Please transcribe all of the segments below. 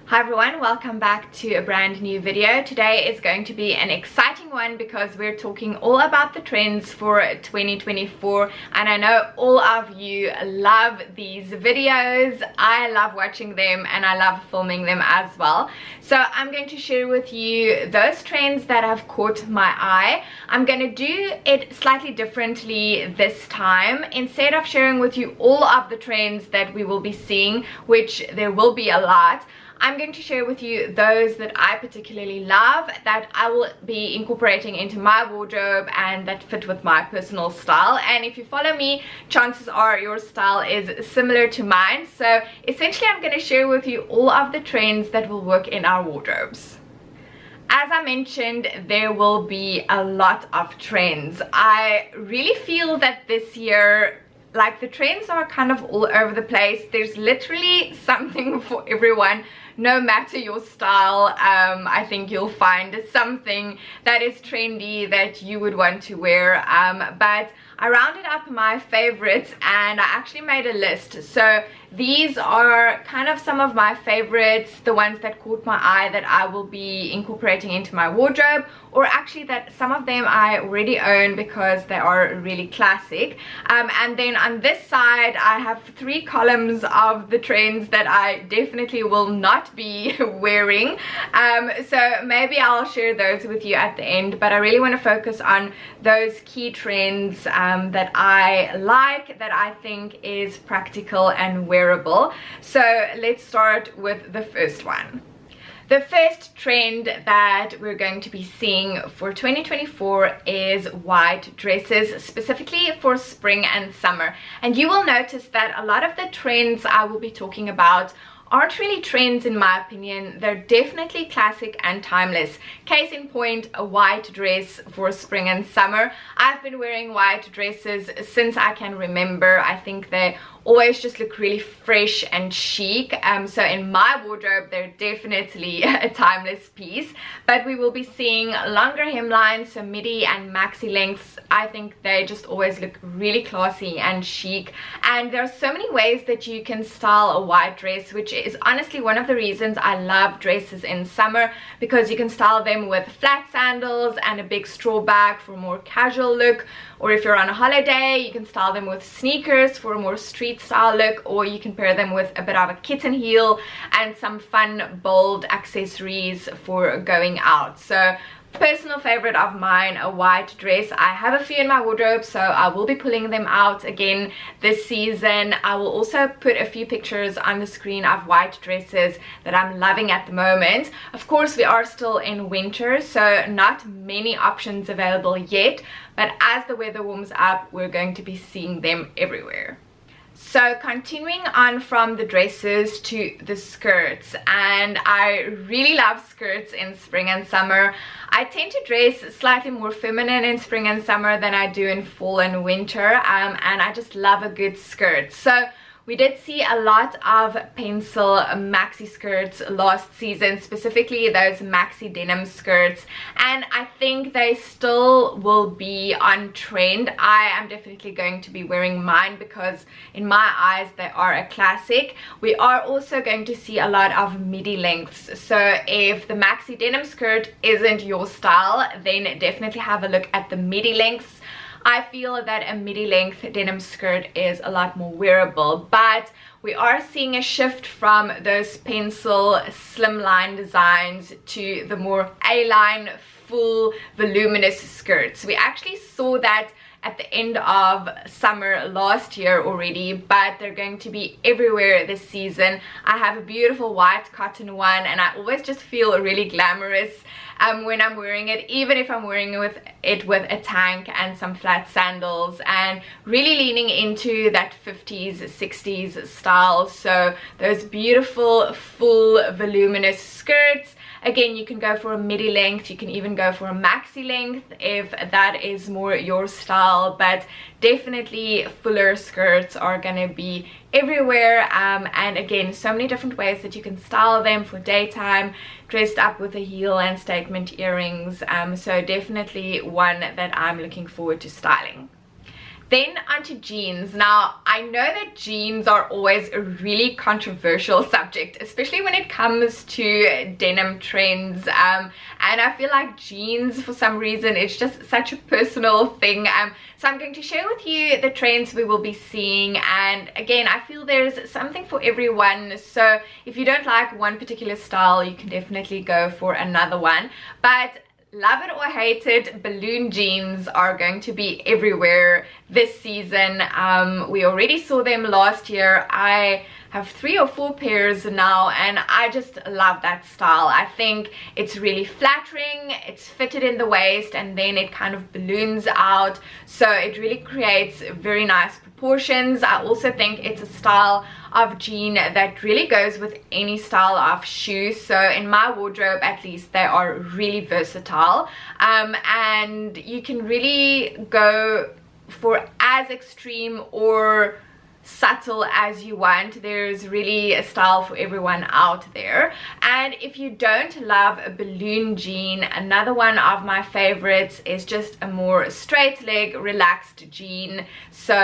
Hi everyone, welcome back to a brand new video. Today is going to be an exciting one because we're talking all about the trends for 2024, and I know all of you love these videos. I love watching them and I love filming them as well. So I'm going to share with you those trends that have caught my eye. I'm going to do it slightly differently this time. Instead of sharing with you all of the trends that we will be seeing, which there will be a lot, I'm going to share with you those that I particularly love, that I will be incorporating into my wardrobe and that fit with my personal style. And if you follow me, chances are your style is similar to mine. So essentially I'm going to share with you all of the trends that will work in our wardrobes. As I mentioned, there will be a lot of trends. I really feel that this year, like, the trends are kind of all over the place. There's literally something for everyone. No matter your style, I think you'll find something that is trendy that you would want to wear. But I rounded up my favorites and I actually made a list. So these are kind of some of my favorites, the ones that caught my eye that I will be incorporating into my wardrobe, or actually that some of them I already own because they are really classic. And then on this side I have 3 columns of the trends that I definitely will not be wearing. So maybe I'll share those with you at the end, but I really want to focus on those key trends that I like, that I think is practical and wearable. So let's start with the first one. The first trend that we're going to be seeing for 2024 is white dresses, specifically for spring and summer. And you will notice that a lot of the trends I will be talking about aren't really trends in my opinion. They're definitely classic and timeless. Case in point, a white dress for spring and summer. I've been wearing white dresses since I can remember. I think they always just look really fresh and chic. So in my wardrobe, they're definitely a timeless piece. But we will be seeing longer hemlines, so midi and maxi lengths. I think they just always look really classy and chic. And there are so many ways that you can style a white dress, which is honestly one of the reasons I love dresses in summer, because you can style them with flat sandals and a big straw bag for a more casual look. Or if you're on a holiday, you can style them with sneakers for a more street style look, or you can pair them with a bit of a kitten heel and some fun bold accessories for going out. So personal favorite of mine, a white dress. I have a few in my wardrobe, so I will be pulling them out again this season. I will also put a few pictures on the screen of white dresses that I'm loving at the moment. Of course, we are still in winter, so not many options available yet, but as the weather warms up, we're going to be seeing them everywhere. So continuing on from the dresses to the skirts, and I really love skirts in spring and summer. I tend to dress slightly more feminine in spring and summer than I do in fall and winter, and I just love a good skirt. So we did see a lot of pencil maxi skirts last season, specifically those maxi denim skirts, and I think they still will be on trend. I am definitely going to be wearing mine because in my eyes they are a classic. We are also going to see a lot of midi lengths, so if the maxi denim skirt isn't your style, then definitely have a look at the midi lengths. I feel that a midi length denim skirt is a lot more wearable, but we are seeing a shift from those pencil slimline designs to the more A-line full voluminous skirts. We actually saw that at the end of summer last year already, but they're going to be everywhere this season. I have a beautiful white cotton one and I always just feel really glamorous when I'm wearing it, even if I'm wearing it with a tank and some flat sandals, and really leaning into that 50s 60s style. So those beautiful full voluminous skirts. Again, you can go for a midi length, you can even go for a maxi length if that is more your style, but definitely fuller skirts are gonna be everywhere. And again, so many different ways that you can style them for daytime, dressed up with a heel and statement earrings. So definitely one that I'm looking forward to styling. Then onto jeans. Now, I know that jeans are always a really controversial subject, especially when it comes to denim trends. And I feel like jeans, for some reason, it's just such a personal thing. So I'm going to share with you the trends we will be seeing. And again, I feel there's something for everyone. So if you don't like one particular style, you can definitely go for another one. But love it or hate it, balloon jeans are going to be everywhere this season. We already saw them last year. I have 3 or 4 pairs now, and I just love that style. I think it's really flattering, it's fitted in the waist, and then it kind of balloons out, so it really creates very nice proportions. I also think it's a style of jean that really goes with any style of shoe. So in my wardrobe, at least, they are really versatile, and you can really go for as extreme or subtle as you want. There's really a style for everyone out there. And if you don't love a balloon jean, another one of my favorites is just a more straight leg relaxed jean. So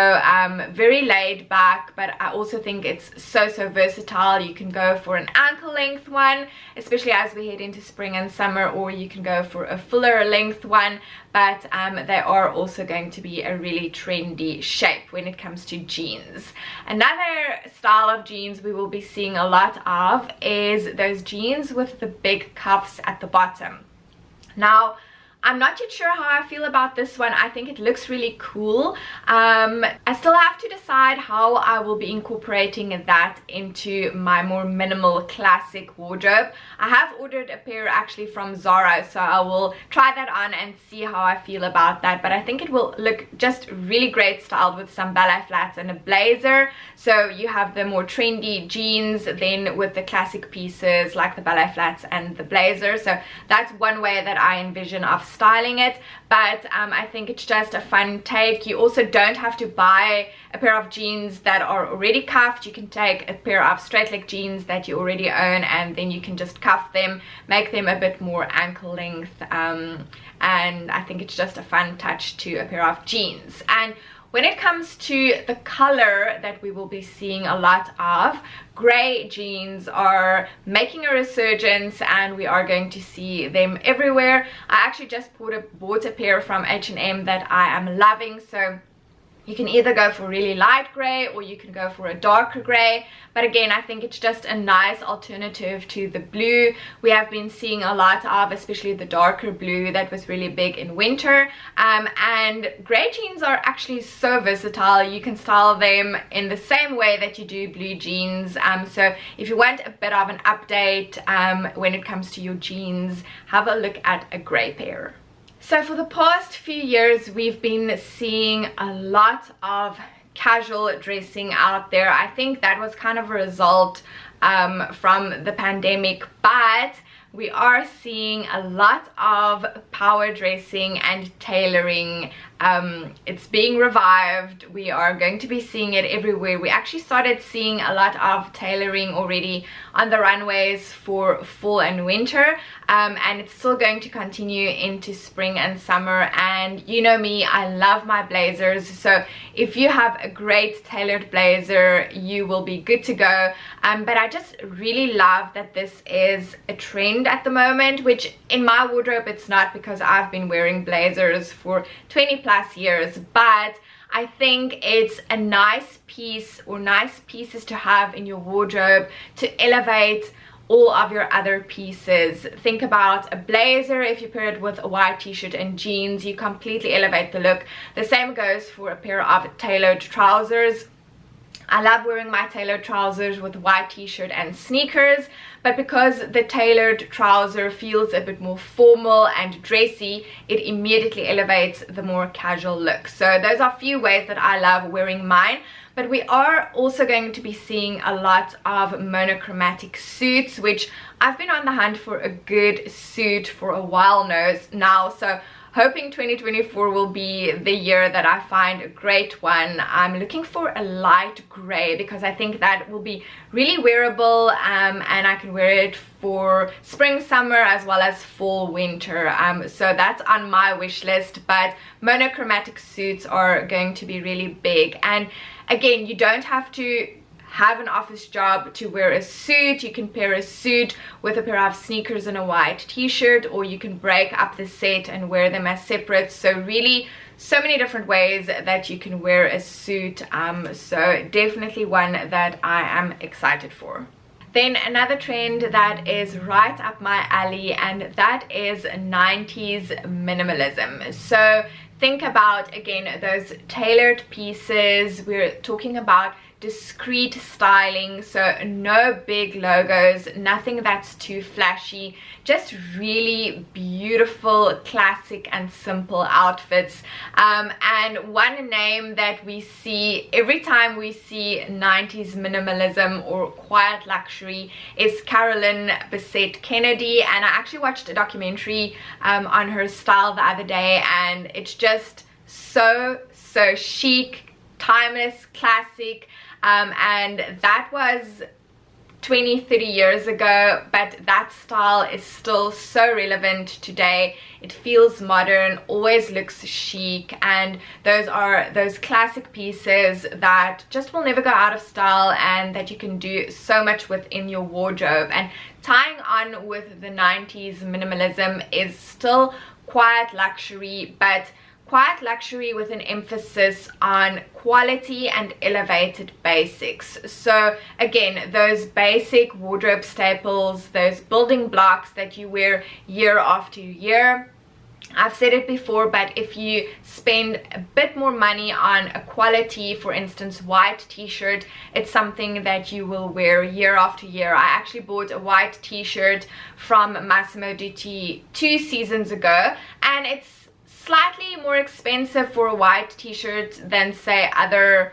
very laid back, but I also think it's so versatile. You can go for an ankle length one, especially as we head into spring and summer, or you can go for a fuller length one. But they are also going to be a really trendy shape when it comes to jeans. Another style of jeans we will be seeing a lot of is those jeans with the big cuffs at the bottom. Now, I'm not yet sure how I feel about this one. I think it looks really cool. I still have to decide how I will be incorporating that into my more minimal classic wardrobe. I have ordered a pair actually from Zara, so I will try that on and see how I feel about that. But I think it will look just really great styled with some ballet flats and a blazer. So you have the more trendy jeans, then with the classic pieces like the ballet flats and the blazer. So that's one way that I envision of styling it. But I think it's just a fun take. You also don't have to buy a pair of jeans that are already cuffed. You can take a pair of straight leg jeans that you already own, and then you can just cuff them, make them a bit more ankle length, and I think it's just a fun touch to a pair of jeans. And when it comes to the color that we will be seeing a lot of, gray jeans are making a resurgence, and we are going to see them everywhere. I actually just bought a pair from H&M that I am loving. So you can either go for really light gray or you can go for a darker gray. But again, I think it's just a nice alternative to the blue we have been seeing a lot of, especially the darker blue that was really big in winter. And gray jeans are actually so versatile. You can style them in the same way that you do blue jeans. So if you want a bit of an update when it comes to your jeans, have a look at a gray pair. So for the past few years, we've been seeing a lot of casual dressing out there. I think that was kind of a result from the pandemic, but we are seeing a lot of power dressing and tailoring. It's being revived. We are going to be seeing it everywhere. We actually started seeing a lot of tailoring already on the runways for fall and winter, and it's still going to continue into spring and summer. And you know me, I love my blazers, so if you have a great tailored blazer, you will be good to go. But I just really love that this is a trend at the moment, which in my wardrobe it's not, because I've been wearing blazers for 20+ years, but I think it's a nice piece, or nice pieces to have in your wardrobe to elevate all of your other pieces. Think about a blazer. If you pair it with a white t-shirt and jeans, you completely elevate the look. The same goes for a pair of tailored trousers. I love wearing my tailored trousers with white t-shirt and sneakers, but because the tailored trouser feels a bit more formal and dressy, it immediately elevates the more casual look. So those are a few ways that I love wearing mine. But we are also going to be seeing a lot of monochromatic suits, which I've been on the hunt for a good suit for a while now. So hoping 2024 will be the year that I find a great one. I'm looking for a light gray because I think that will be really wearable, and I can wear it for spring, summer, as well as fall, winter. So that's on my wish list, but monochromatic suits are going to be really big. And again, you don't have to have an office job to wear a suit. You can pair a suit with a pair of sneakers and a white t-shirt, or you can break up the set and wear them as separate. So really, so many different ways that you can wear a suit. So definitely one that I am excited for. Then another trend that is right up my alley, and that is 90s minimalism. So think about, again, those tailored pieces. We're talking about discreet styling, so no big logos, nothing that's too flashy, just really beautiful, classic and simple outfits. And one name that we see every time we see 90s minimalism or quiet luxury is Carolyn Bessette Kennedy, and I actually watched a documentary on her style the other day, and it's just so chic, timeless, classic. And that was 20-30 years ago, but that style is still so relevant today. It feels modern, always looks chic, and those are those classic pieces that just will never go out of style and that you can do so much with in your wardrobe. And tying on with the 90s minimalism is still quiet luxury, but quiet luxury with an emphasis on quality and elevated basics. So again, those basic wardrobe staples, those building blocks that you wear year after year. I've said it before, but if you spend a bit more money on a quality, for instance, white t-shirt, it's something that you will wear year after year. I actually bought a white t-shirt from Massimo Dutti 2 seasons ago, and it's slightly more expensive for a white t-shirt than, say, other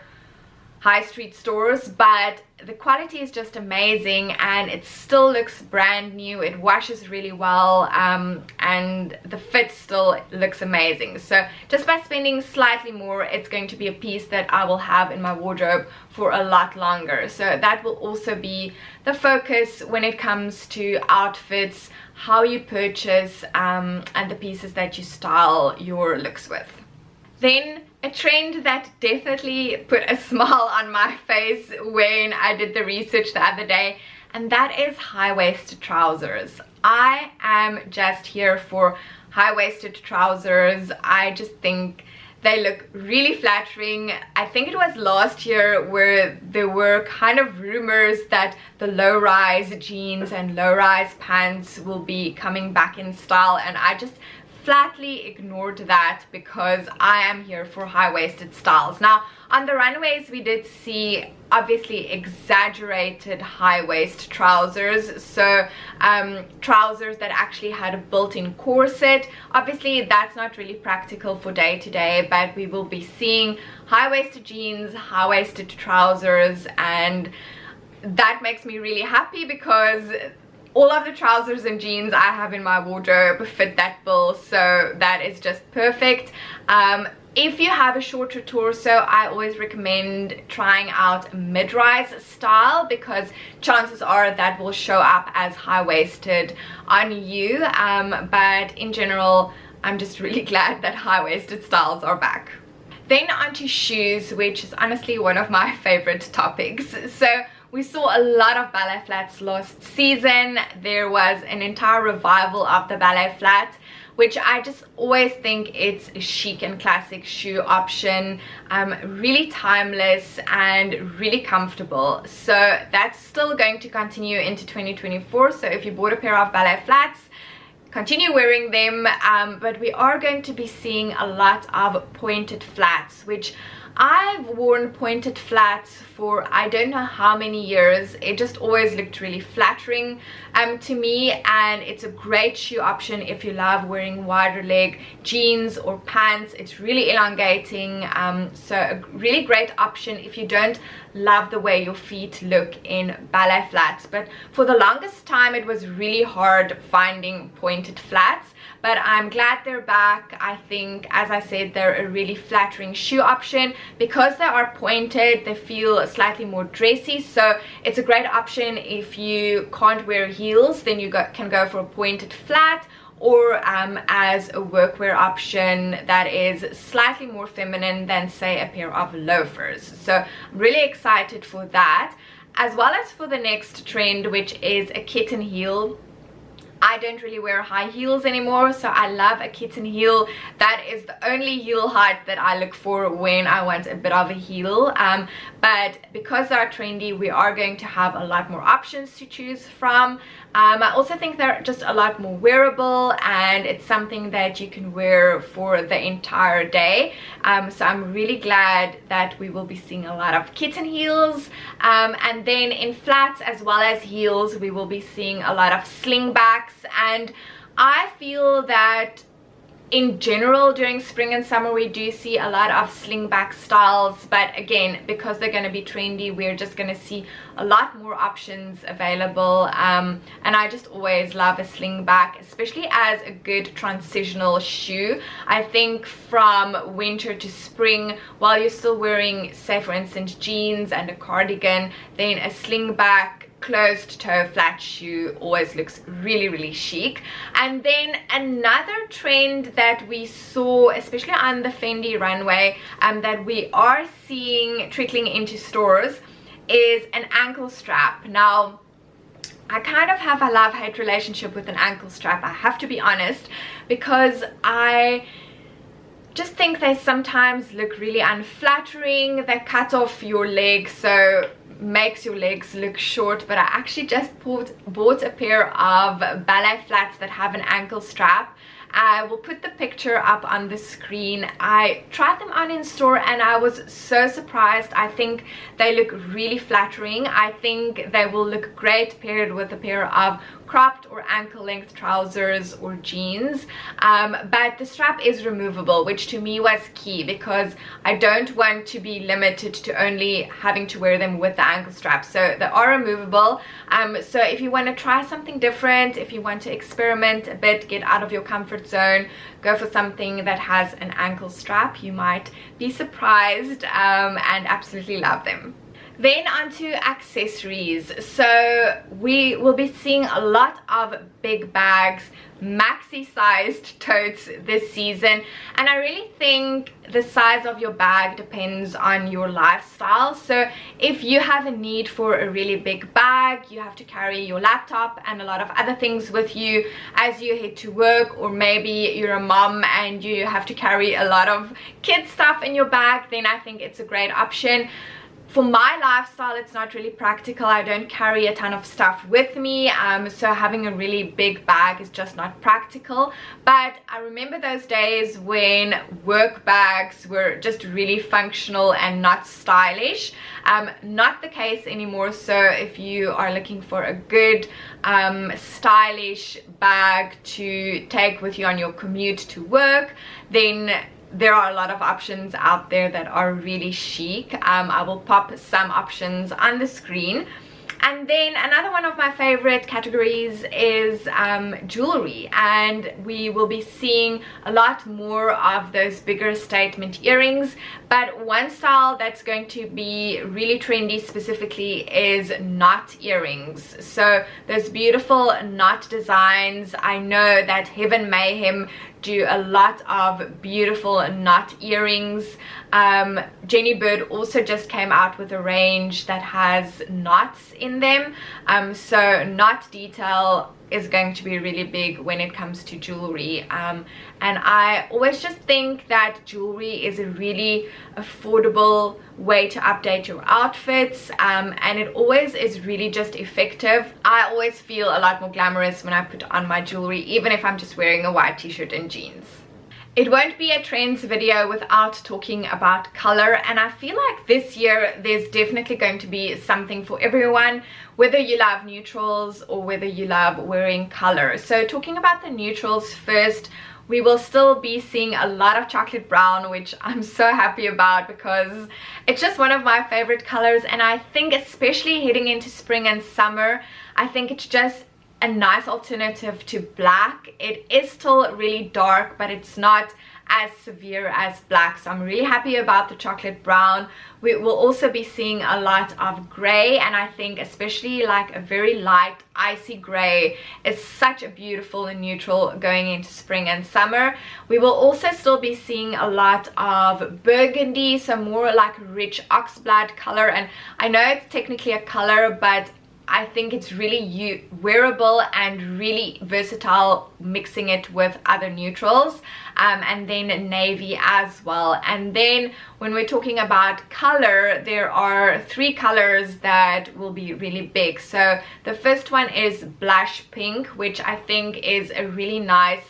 high street stores, but the quality is just amazing and it still looks brand new. It washes really well, and the fit still looks amazing. So just by spending slightly more, it's going to be a piece that I will have in my wardrobe for a lot longer. So that will also be the focus when it comes to outfits, how you purchase, and the pieces that you style your looks with. Then a trend that definitely put a smile on my face when I did the research the other day, and that is high-waisted trousers. I am just here for high-waisted trousers. I just think they look really flattering. I think it was last year where there were kind of rumors that the low-rise jeans and low-rise pants will be coming back in style, and I just flatly ignored that because I am here for high-waisted styles. Now, on the runways we did see obviously exaggerated high-waist trousers, so trousers that actually had a built-in corset. Obviously that's not really practical for day-to-day, but we will be seeing high-waisted jeans, high-waisted trousers, and that makes me really happy because all of the trousers and jeans I have in my wardrobe fit that bill, so that is just perfect. If you have a shorter torso, I always recommend trying out mid-rise style because chances are that will show up as high-waisted on you, but in general I'm just really glad that high-waisted styles are back. Then onto shoes, which is honestly one of my favorite topics. So we saw a lot of ballet flats last season. There was an entire revival of the ballet flat, which I just always think it's a chic and classic shoe option, really timeless and really comfortable. So that's still going to continue into 2024. So if you bought a pair of ballet flats, continue wearing them, but we are going to be seeing a lot of pointed flats, which I've worn pointed flats for I don't know how many years. It just always looked really flattering to me, and it's a great shoe option if you love wearing wider leg jeans or pants. It's really elongating, so a really great option if you don't love the way your feet look in ballet flats. But for the longest time it was really hard finding pointed flats, but I'm glad they're back. I think, as I said, they're a really flattering shoe option. Because they are pointed, they feel slightly more dressy, so it's a great option if you can't wear heels. Then you can go for a pointed flat, or as a workwear option that is slightly more feminine than, say, a pair of loafers. So I'm really excited for that, as well as for the next trend, which is a kitten heel. I don't really wear high heels anymore, so I love a kitten heel. That is the only heel height that I look for when I want a bit of a heel. But because they are trendy, we are going to have a lot more options to choose from. I also think they're just a lot more wearable, and it's something that you can wear for the entire day. So I'm really glad that we will be seeing a lot of kitten heels. And then in flats as well as heels, we will be seeing a lot of sling backs. And I feel that in general during spring and summer we do see a lot of sling back styles, but again, because they're going to be trendy, we're just going to see a lot more options available. And I just always love a sling back, especially as a good transitional shoe. I think from winter to spring, while you're still wearing, say for instance, jeans and a cardigan, then a sling back closed toe flat shoe always looks really chic. And then another trend that we saw, especially on the Fendi runway, that we are seeing trickling into stores, is an ankle strap. Now, I kind of have a love-hate relationship with an ankle strap, I have to be honest, because I just think they sometimes look really unflattering. They cut off your legs, so makes your legs look short. But I actually just bought a pair of ballet flats that have an ankle strap. I will put the picture up on the screen. I tried them on in store and I was so surprised. I think they look really flattering. I think they will look great paired with a pair of cropped or ankle length trousers or jeans. But the strap is removable, which to me was key, because I don't want to be limited to only having to wear them with the ankle strap. So they are removable. So if you want to try something different, if you want to experiment a bit, get out of your comfort zone, go for something that has an ankle strap, you might be surprised and absolutely love them. Then onto accessories. So we will be seeing a lot of big bags, maxi sized totes this season, and I really think the size of your bag depends on your lifestyle. So if you have a need for a really big bag, you have to carry your laptop and a lot of other things with you as you head to work, or maybe you're a mom and you have to carry a lot of kid stuff in your bag, then I think it's a great option. For my lifestyle, it's not really practical. I don't carry a ton of stuff with me, so having a really big bag is just not practical. But I remember those days when work bags were just really functional and not stylish. Not the case anymore. So if you are looking for a good stylish bag to take with you on your commute to work, then there are a lot of options out there that are really chic. I will pop some options on the screen. And then another one of my favorite categories is jewelry, and we will be seeing a lot more of those bigger statement earrings. But one style that's going to be really trendy specifically is knot earrings. So those beautiful knot designs. I know that Heaven Mayhem do a lot of beautiful knot earrings. Jenny Bird also just came out with a range that has knots in them. So knot detail is going to be really big when it comes to jewelry. And I always just think that jewelry is a really affordable way to update your outfits, and it always is really just effective. I always feel a lot more glamorous when I put on my jewelry, even if I'm just wearing a white t-shirt and jeans. It won't be a trends video without talking about color, and I feel like this year there's definitely going to be something for everyone, whether you love neutrals or whether you love wearing color. So talking about the neutrals first, we will still be seeing a lot of chocolate brown, which I'm so happy about because it's just one of my favorite colors. And I think especially heading into spring and summer, I think it's just a nice alternative to black. It is still really dark, but it's not as severe as black, so I'm really happy about the chocolate brown. We will also be seeing a lot of gray, and I think especially like a very light icy gray is such a beautiful and neutral going into spring and summer. We will also still be seeing a lot of burgundy, so more like rich oxblood color, and I know it's technically a color, but I think it's really wearable and really versatile, mixing it with other neutrals, and then navy as well. And then when we're talking about color, there are 3 colors that will be really big. So the first one is blush pink, which I think is a really nice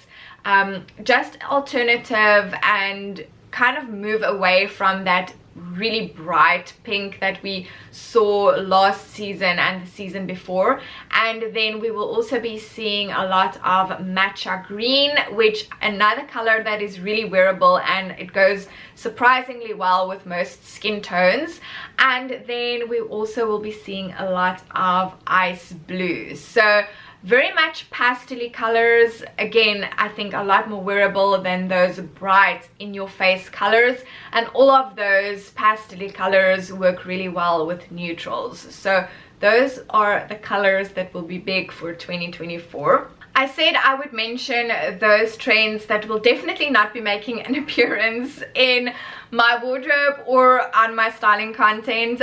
just alternative and kind of move away from that really bright pink that we saw last season and the season before. And then we will also be seeing a lot of matcha green, which another color that is really wearable, and it goes surprisingly well with most skin tones. And then we also will be seeing a lot of ice blues, so very much pastel-y colors. Again, I think a lot more wearable than those bright in your face colors, and all of those pastel-y colors work really well with neutrals. So those are the colors that will be big for 2024. I said I would mention those trends that will definitely not be making an appearance in my wardrobe or on my styling content.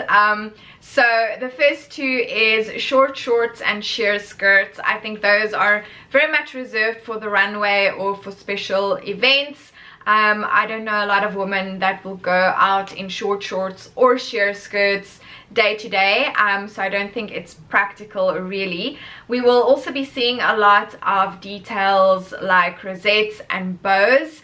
So the first 2 is short shorts and sheer skirts. I think those are very much reserved for the runway or for special events. I don't know a lot of women that will go out in short shorts or sheer skirts day to day, so I don't think it's practical really. We will also be seeing a lot of details like rosettes and bows.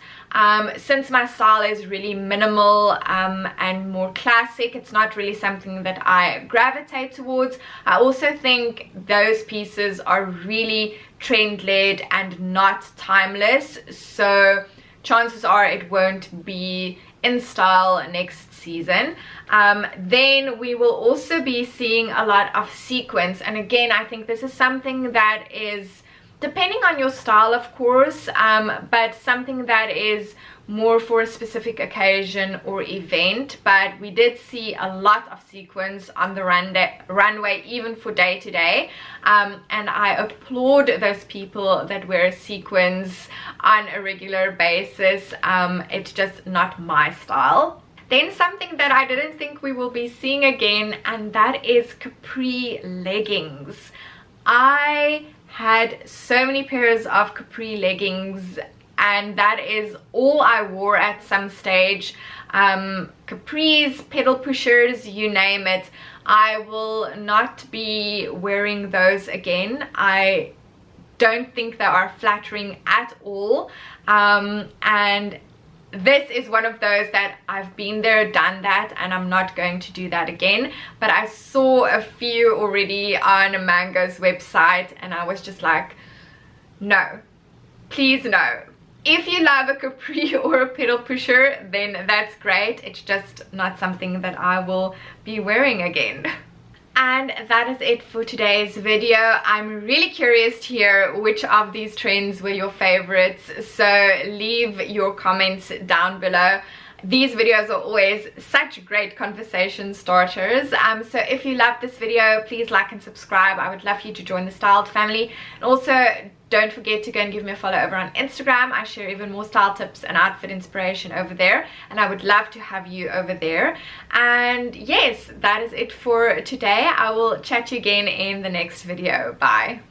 Since my style is really minimal and more classic, it's not really something that I gravitate towards. I also think those pieces are really trend-led and not timeless, so chances are it won't be in style next season. Then we will also be seeing a lot of sequins, and again I think this is something that is depending on your style, of course, but something that is more for a specific occasion or event. But we did see a lot of sequins on the runway, even for day to day, and I applaud those people that wear sequins on a regular basis. It's just not my style. Then something that I didn't think we will be seeing again, and that is capri leggings. I had so many pairs of capri leggings, and that is all I wore at some stage. Capris, pedal pushers, you name it. I will not be wearing those again. I don't think they are flattering at all, and this is one of those that I've been there, done that, and I'm not going to do that again. But I saw a few already on Mango's website, and I was just like, no, please no. If you love a capri or a pedal pusher, then that's great. It's just not something that I will be wearing again. And that is it for today's video. I'm really curious to hear which of these trends were your favorites, so leave your comments down below. These videos are always such great conversation starters, so if you love this video, please like and subscribe. I would love you to join the Styled family, and also don't forget to go and give me a follow over on Instagram. I share even more style tips and outfit inspiration over there, and I would love to have you over there. And yes, that is it for today. I will chat to you again in the next video. Bye.